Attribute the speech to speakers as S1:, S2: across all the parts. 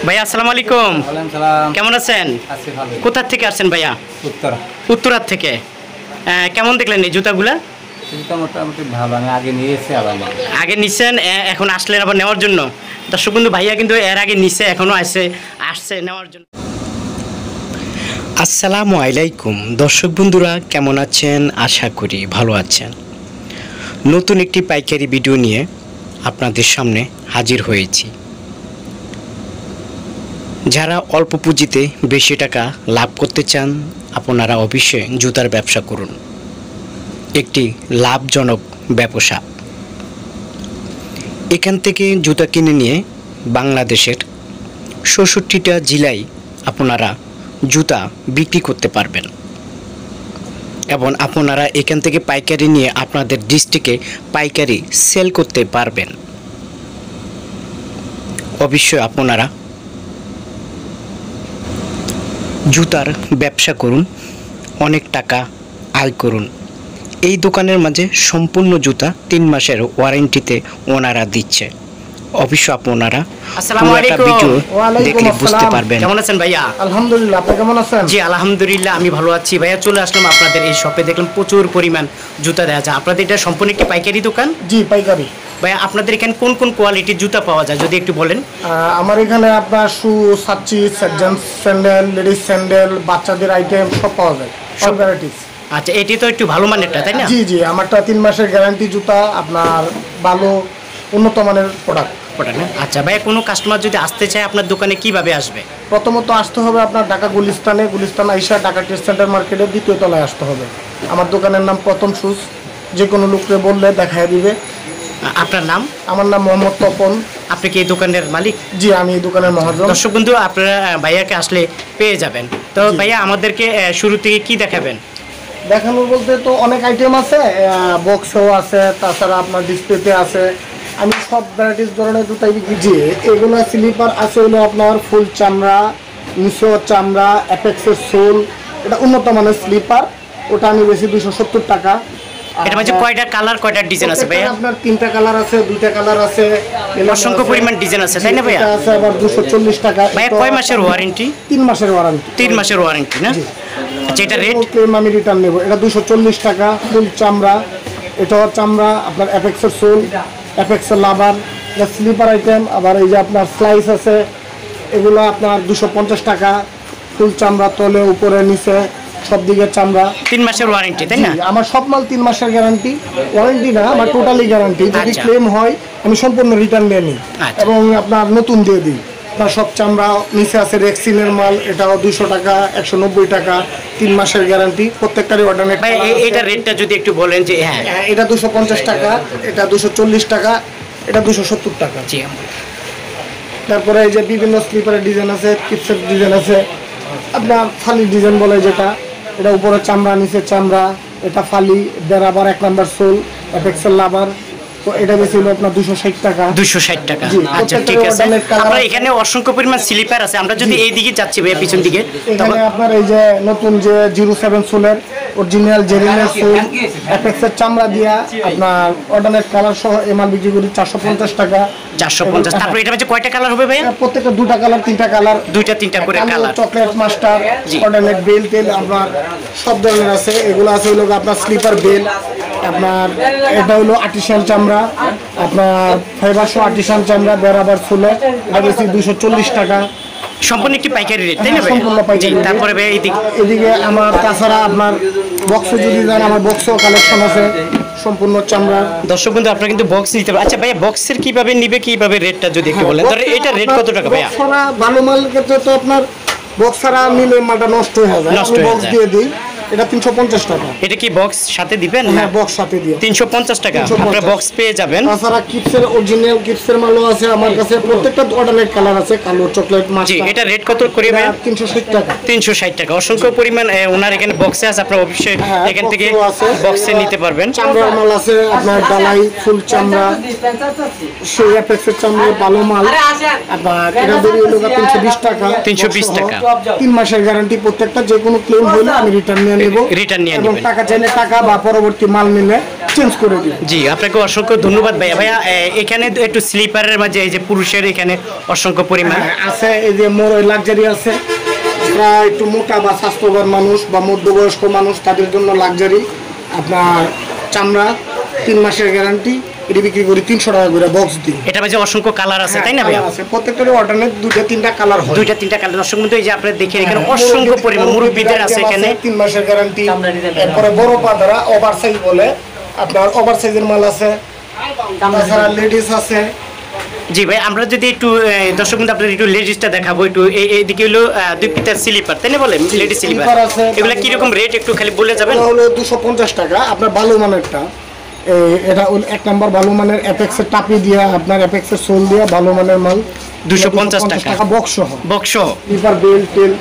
S1: ভাইয়া আসসালামু আলাইকুম।
S2: ওয়ালাইকুম সালাম।
S1: কেমন আছেন?
S2: আছি ভালো।
S1: কোথা থেকে আসছেন ভাইয়া?
S2: উত্তরা।
S1: উত্তরার থেকে। কেমন দেখলেন এই জুতাগুলা?
S2: জুতা মোটামুটি ভালো, আমি আগে নিয়েছি আবার
S1: আগে নিছেন, এখন আসলেন আবার নেওয়ার জন্য। দর্শক বন্ধু, ভাইয়া কিন্তু এর আগে নিছে, এখনও আসছে নেওয়ার জন্য। আসসালামু আলাইকুম দর্শক বন্ধুরা, কেমন আছেন? আশা করি ভালো আছেন। নতুন একটি পাইকারি ভিডিও নিয়ে আপনাদের সামনে হাজির হয়েছি। যারা অল্প পুঁজিতে বেশি টাকা লাভ করতে চান, আপনারা অবশ্যই জুতার ব্যবসা করুন। একটি লাভজনক ব্যবসা। এখান থেকে জুতা কিনে নিয়ে বাংলাদেশের ৬৬টা জেলায় আপনারা জুতা বিক্রি করতে পারবেন এবং আপনারা এখান থেকে পাইকারি নিয়ে আপনাদের ডিস্ট্রিক্টে পাইকারি সেল করতে পারবেন। অবশ্যই আপনারা জুতার ব্যবসা করুন, অনেক টাকা আয় করুন। এই দোকানের মাঝে সম্পূর্ণ জুতা 3 মাসের ওয়ারেন্টিতে ওনারা দিচ্ছে। অবশ্য আপনারা ভিডিও দেখলে বুঝতে পারবেন। কেমন আছেন ভাইয়া?
S3: আলহামদুলিল্লাহ, আপনি কেমন আছেন?
S1: জি আলহামদুলিল্লাহ, আমি ভালো আছি। ভাইয়া চলে আসলাম আপনাদের এই শপে, দেখলাম প্রচুর পরিমাণ জুতা দেওয়া যায়। আপনাদের এটা সম্পূর্ণ একটি পাইকারি দোকান?
S3: জি পাইকারি।
S1: ভাইয়া আপনাদের এখানে কোন কোন কোয়ালিটির জুতা পাওয়া যায় যদি একটু বলেন?
S3: আমার এখানে আপনার শু, সাচ্চি, জেন্টস স্যান্ডেল, লেডিস স্যান্ডেল, বাচ্চাদের আইটেম সব পাওয়া যায়, সব ভ্যারাইটিস।
S1: আচ্ছা, এটি তো একটু ভালো মানেরটা, তাই না?
S3: জি জি, আমারটা 3 মাসের গ্যারান্টি জুতা, আপনার ভালো উন্নত মানের প্রোডাক্ট।
S1: আচ্ছা ভাইয়া, কোনো কাস্টমার যদি আসতে চায় আপনার দোকানে কিভাবে আসবে?
S3: প্রথমত আসতে হবে আপনার ঢাকা গুলিস্তান আইসা ঢাকা ট্রেড সেন্টার মার্কেটের 2য় তলায় আসতে হবে। আমার দোকানের নাম প্রথম শুজ। যে কোনো লোককে বললে দেখায় দিবে।
S1: আপনার নাম?
S3: আমার নাম মোহাম্মদ তপন।
S1: আপনি কি এই দোকানের মালিক?
S3: জি, আমি এই দোকানের মহাজন।
S1: দর্শক বন্ধু, আপনারা ভাইয়াকে আসলে পেয়ে যাবেন। তো ভাইয়া আমাদেরকে শুরু থেকে কি দেখাবেন?
S3: দেখানোর বলতে তো অনেক আইটেম আছে, বক্সও আছে, তাছাড়া আপনার ডিসপ্লেতে আছে। আমি সব ভ্যারাইটিস ধরনের জুতাই বিক্রি করি। এগুলো স্লিপার আছে হলো আপনার ফুল চামড়া, মিশো চামড়া, অ্যাপেক্সের সোল, এটা উন্নত মানের স্লিপার। ওটা আমি বেশি 270 টাকা।
S1: এটা মানে কয়টা কালার, কয়টা ডিজাইন আছে ভাইয়া?
S3: আপনার 3টা কালার আছে, 2টা কালার আছে,
S1: অসংখ্য পরিমাণ ডিজাইন আছে, তাই না ভাইয়া?
S3: আছে আবার 240 টাকা।
S1: ভাইয়া কয় মাসের ওয়ারেন্টি?
S3: 3 মাসের ওয়ারেন্টি।
S1: 3 মাসের ওয়ারেন্টি না? আচ্ছা, এটা রেট?
S3: আমি রিটার্ন নেব। এটা 240 টাকা, ফুল চামড়া। এটাও চামড়া, আপনার অ্যাপেক্সের সোল, অ্যাপেক্সের লাভার, এটা স্লিপার আইটেম। আবার এই যে আপনার স্লাইস আছে, এগুলো আপনার 250 টাকা। ফুল চামড়া, তলে উপরে নিচে সব দিকে চামড়া।
S1: 3 মাসের ওয়ারেন্টি, তাই না?
S3: আমার সব মাল 3 মাসের গ্যারান্টি। ওয়ারেন্টি না, আমার টোটালি গ্যারান্টি। যদি ক্লেম হয় আমি সম্পূর্ণ রিটার্ন নিয়ে নিই এবং আপনার নতুন দিয়ে দিই। তার সব চামড়া নিচে আছে রেক্সিনের মাল, এটাও 200 টাকা, 190 টাকা, 3 মাসের গ্যারান্টি। প্রত্যেকটারই অর্ডার।
S1: এটা রেটটা যদি একটু বলেন যে? হ্যাঁ,
S3: এটা 250 টাকা, এটা 240 টাকা, এটা 270 টাকা।
S1: জি।
S3: তারপরে এই যে বিভিন্ন স্লিপারের ডিজাইন আছে, কিপসের ডিজাইন আছে, আপনার ফালি ডিজাইন বলে যেটা, এটা উপরে চামড়া, নিচে চামড়া, এটা ফালি, বেরাবার 1 নাম্বার সোল, অ্যাপেক্সেল লাভার। তো এটা বেশি হলো আপনার 260 টাকা।
S1: 260 টাকা। আচ্ছা ঠিক আছে। আপনার এখানে অসংখ্য পরিমাণ স্লিপার আছে। আমরা যদি এই দিকে যাচ্ছি ভাইয়া, পিছন দিকে,
S3: এখানে আপনার এই যে নতুন যে 07 সোলের অরিজিনাল জেরিনের সোল, অ্যাপেক্সের চামড়া দিয়া আপনার অর্ডারের কালার সহ এমআর বিক্রি করি 450 টাকা।
S1: 450। তারপর এটা হচ্ছে কয়টা কালার হবে ভাইয়া?
S3: প্রত্যেকটা 2টা কালার, 3টা কালার,
S1: 2টা-3টা করে কালার।
S3: চকলেট মাস্টার, অর্ডারের বেল টেল, আপনার সব ধরনের আছে। এগুলো আছে হলো আপনার স্লিপার বেল। আপনার এটা হলো আর্টিসান চামড়া, আপনার ফাইবারশো আর্টিসান চামড়া, বেরাবার ফুলে, এটা বেশি 240 টাকা।
S1: সম্পূর্ণ একটি পাইকারি রেট, তাই না?
S3: সম্পূর্ণ পাইকারি।
S1: তারপরে
S3: এদিকে আমার তাছাড়া আপনার বক্সে যদি যান, আমার বক্সও কালেকশন আছে সম্পূর্ণ চামড়া।
S1: দর্শক বন্ধু, আপনারা কিন্তু বক্স নিতে পারেন। আচ্ছা ভাইয়া, বক্সের কিভাবে নিবে, কিভাবে রেটটা যদি একটু বলেন? ধরে এটা রেট কত টাকা ভাইয়া?
S3: ভালো মালের ক্ষেত্রে তো আপনার বক্স ছাড়া নিলে মালটা নষ্ট হয়ে যায়, আমি বক্স দিয়ে দিই। এটা 350 টাকা।
S1: এটা কি বক্স সাথে দিবেন?
S3: হ্যাঁ, বক্স সাথে দিও।
S1: 350 টাকা আপনারা বক্স পেয়ে যাবেন।
S3: তাছাড়া কিপসের অরিজিনাল কিপসের মালও আছে আমার কাছে। প্রত্যেকটা অর্ডারের কালার আছে, কালো, চকলেট, মাস্টার।
S1: জি, এটা রেট কত করে ভাই?
S3: 360 টাকা।
S1: 360 টাকা। অসংখ্য পরিমাণ ওনার এখানে বক্সে আছে, আপনারা অবশ্যই এখান থেকে বক্সে নিতে পারবেন।
S3: চামড়ার মাল আছে আপনার, ডালাই, ফুল চামড়া, সেই অ্যাপেক্সের চামড়া, ভালো মাল। আপনার এটা বেরিয়ে হলো 320 টাকা।
S1: 320 টাকা।
S3: 3 মাসের গ্যারান্টি। প্রত্যেকটা যে কোনো ক্লেম হলে আমি রিটার্ন নিয়ে নেব।
S1: রিটার্ন নিয়ে
S3: এবং
S1: নেবেন।
S3: টাকা চাইলে টাকা, বা পরবর্তী মাল নিলে চেঞ্জ করে দিব।
S1: জি, আপনাকে অসংখ্য ধন্যবাদ ভাইয়া। ভাইয়া এখানে একটু স্লিপারের মাঝে এই যে পুরুষের এখানে অসংখ্য পরিমাণ
S3: আছে, এই যে মোর লাক্সারি আছে, যারা একটু মোটা বা স্বাস্থ্যবান মানুষ বা মধ্যবয়স্ক মানুষ তাদের জন্য লাক্সারি আপনার চামড়া 3 মাসের গ্যারান্টি, এটি বিক্রি করি 300 টাকা করে বক্স দিই।
S1: এটা মাঝে অসংখ্য কালার আছে তাই না ভাইয়া?
S3: আছে, প্রত্যেকটারই অল্টারনেট 2-3টা কালার হয়,
S1: 2-3টা কালার। দর্শক বন্ধু এই যে আপনারা দেখেন এখানে অসংখ্য পরিমাণ মুরব্বিদের আছে এখানে
S3: 3 মাসের গ্যারান্টি। এরপরে বড় পাদারা ওভার সাইজ বলে আপনার ওভার সাইজের মাল আছে, তাছাড়া লেডিস আছে।
S1: জি ভাই, আমরা যদি একটু দর্শক বন্ধু আপনাদের একটু লেডিসটা দেখাবো, একটু এইদিকে হলো 2 ফিটের স্লিপার তাই না বলে, লেডিস স্লিপার
S3: আছে।
S1: এগুলা কিরকম রেট একটু খালি বলে যাবেন?
S3: এটা হলো 250 টাকা আপনার ভালো মানেরটা। এটা 1 নাম্বার ভালো মানের অ্যাপেক্সের টাপি দিয়ে আপনার অ্যাপেক্সের সোল দিয়ে ভালো মানের মাল
S1: 250 টাকা
S3: বক্স সহ।
S1: বক্স
S3: স্লিপার বেল্ট টেল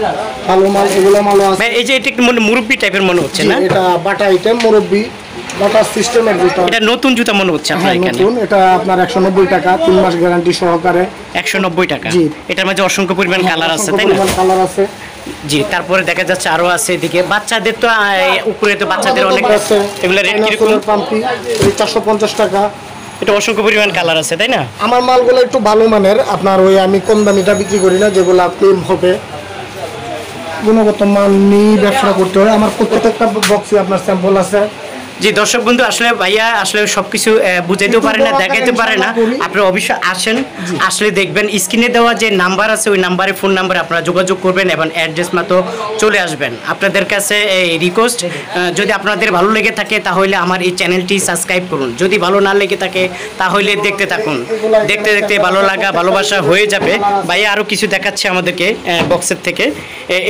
S3: ভালো মাল, এগুলো মালও আছে।
S1: ভাই এই যে এটা একটু মুরব্বি টাইপের মনে হচ্ছে না?
S3: এটা বাটা আইটেম মুরব্বি বাটা সিস্টেমের জুতা।
S1: এটা নতুন জুতা মনে হচ্ছে আপনার এখানে?
S3: নতুন, এটা আপনার 190 টাকা 3 মাস গ্যারান্টি সহকারে।
S1: 190 টাকা।
S3: জি।
S1: এটার মাঝে অসংখ্য পরিমাণ কালার আছে তাই না?
S3: কালার আছে।
S1: জি, তারপরে দেখা যাচ্ছে আরো আছে এদিকে বাচ্চাদের তো উপরে তো বাচ্চাদের অনেক
S3: আছে।
S1: এগুলা রেট কিরকম?
S3: পাম্পি 450 টাকা।
S1: এটা অসংখ্য পরিমাণ কালার আছে তাই না?
S3: আমার মালগুলো একটু ভালো মানের, আপনার ওই আমি কম দামিটা বিক্রি করি না, যেগুলো ক্লেম হবে গুণগত মান নিয়ে ব্যবসা করতে হয়। আমার প্রত্যেকটা বক্সে আপনার স্যাম্পল আছে।
S1: জি দর্শক বন্ধু, আসলে ভাইয়া আসলে সবকিছু বুঝাইতেও পারে না, দেখাইতে পারে না। আপনারা অবশ্যই আসেন, আসলে দেখবেন স্ক্রিনে দেওয়া যে নাম্বার আছে ওই নাম্বারে ফোন নাম্বারে আপনারা যোগাযোগ করবেন এবং অ্যাড্রেস মতো চলে আসবেন। আপনাদের কাছে এই রিকোয়েস্ট, যদি আপনাদের ভালো লেগে থাকে তাহলে আমার এই চ্যানেলটি সাবস্ক্রাইব করুন, যদি ভালো না লেগে থাকে তাহলে দেখতে থাকুন, দেখতে দেখতে ভালো লাগা ভালোবাসা হয়ে যাবে। ভাইয়া আরও কিছু দেখাচ্ছে আমাদেরকে বক্সের থেকে।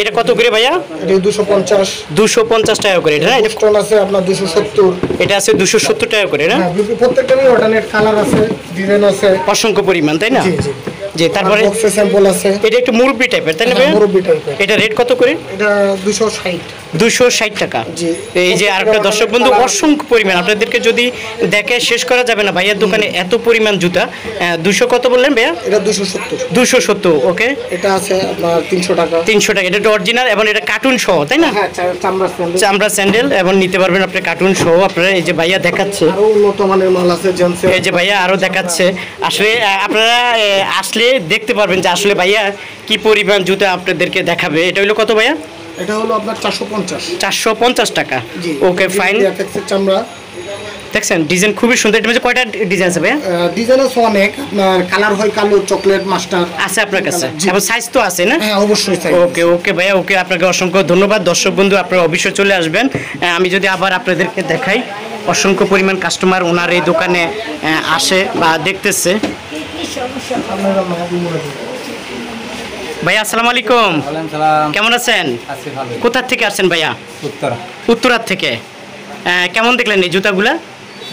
S1: এটা কত করে ভাইয়া?
S3: এটা 250
S1: 250 টাকা করে। এটা না, এটা
S3: স্টোন আছে আপনার 270।
S1: এটা আছে 270 টাকা করে না?
S3: প্রত্যেকটারই অল্টারনেট কালার আছে, ডিজাইন আছে
S1: অসংখ্য পরিমাণ তাই না?
S3: জি জি
S1: জি, তারপরে
S3: বক্সে স্যাম্পল আছে।
S1: এটা একটু মুরব্বি টাইপের তাই না ভাই?
S3: মুরব্বি টাইপের।
S1: এটা রেট কত করে?
S3: এটা 260
S1: 260 টাকা।
S3: জি।
S1: এই যে আরেকটা দর্শক বন্ধু অসংখ্য পরিমাণ, আপনাদেরকে যদি দেখে শেষ করা যাবে না। ভাইয়ার দোকানে এত পরিমাণ জুতা। 200 কত বললেন ভাইয়া?
S3: এটা 270।
S1: 270 ওকে।
S3: এটা আছে আপনার 300 টাকা।
S1: 300 টাকা। এটা অরিজিনাল এবং এটা কার্টুন সহ তাই না?
S3: হ্যাঁ, চামড়া স্যান্ডেল।
S1: চামড়া স্যান্ডেল এবং নিতে পারবেন আপনি কার্টুন সহ। আপনারা এই যে ভাইয়া দেখাচ্ছে,
S3: আরো উন্নত মানের মাল আছে জেন্টসের।
S1: এই যে ভাইয়া আরো দেখাচ্ছে। আসলে আপনারা আসলে দেখতে পারবেন যে আসলে ভাইয়া কি পরিমাণ জুতা আপনাদেরকে দেখাবে। এটা হলো কত ভাইয়া?
S3: এটা হলো আপনার 450।
S1: 450 টাকা। Okay fine.
S3: অ্যাপেক্সের চামড়া
S1: দেখছেন ডিজাইন খুবই সুন্দর। এটার মধ্যে কয়টা ডিজাইন আছে ভাইয়া?
S3: ডিজাইন আছে অনেক, আপনার কালার হয় কালো, চকলেট, মাস্টার
S1: আছে আপনার কাছে এবং সাইজ তো আছে না?
S3: হ্যাঁ অবশ্যই সাইজ।
S1: ওকে ওকে ভাইয়া, ওকে আপনাকে অসংখ্য ধন্যবাদ। দর্শক বন্ধু আপনারা অবশ্যই চলে আসবেন। আমি যদি আবার আপনাদেরকে দেখাই, অসংখ্য পরিমাণ কাস্টমার ওনার এই দোকানে আসে বা দেখতেছে। ভাইয়া আসসালামু আলাইকুম।
S2: ওয়ালাইকুম সালাম।
S1: কেমন আছেন?
S2: আছি ভালো।
S1: কোথা থেকে আসছেন ভাইয়া?
S2: উত্তরা।
S1: উত্তরার থেকে। কেমন দেখলেন এই জুতাগুলা?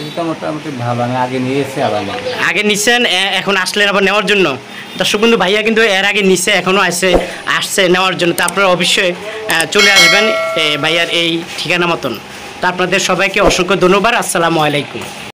S2: এটা মোটামুটি ভালো, আমি আগে নিয়েছি আবার নেব।
S1: আগে নিছেন, এখন আসলেন আবার নেওয়ার জন্য? দর্শক বন্ধু ভাইয়া কিন্তু এর আগে নিছে, এখনও আসছে নেওয়ার জন্য। তো আপনারা অবশ্যই চলে আসবেন ভাইয়ার এই ঠিকানা মতন। তো আপনাদের সবাইকে অসংখ্য ধন্যবাদ। আসসালামু আলাইকুম।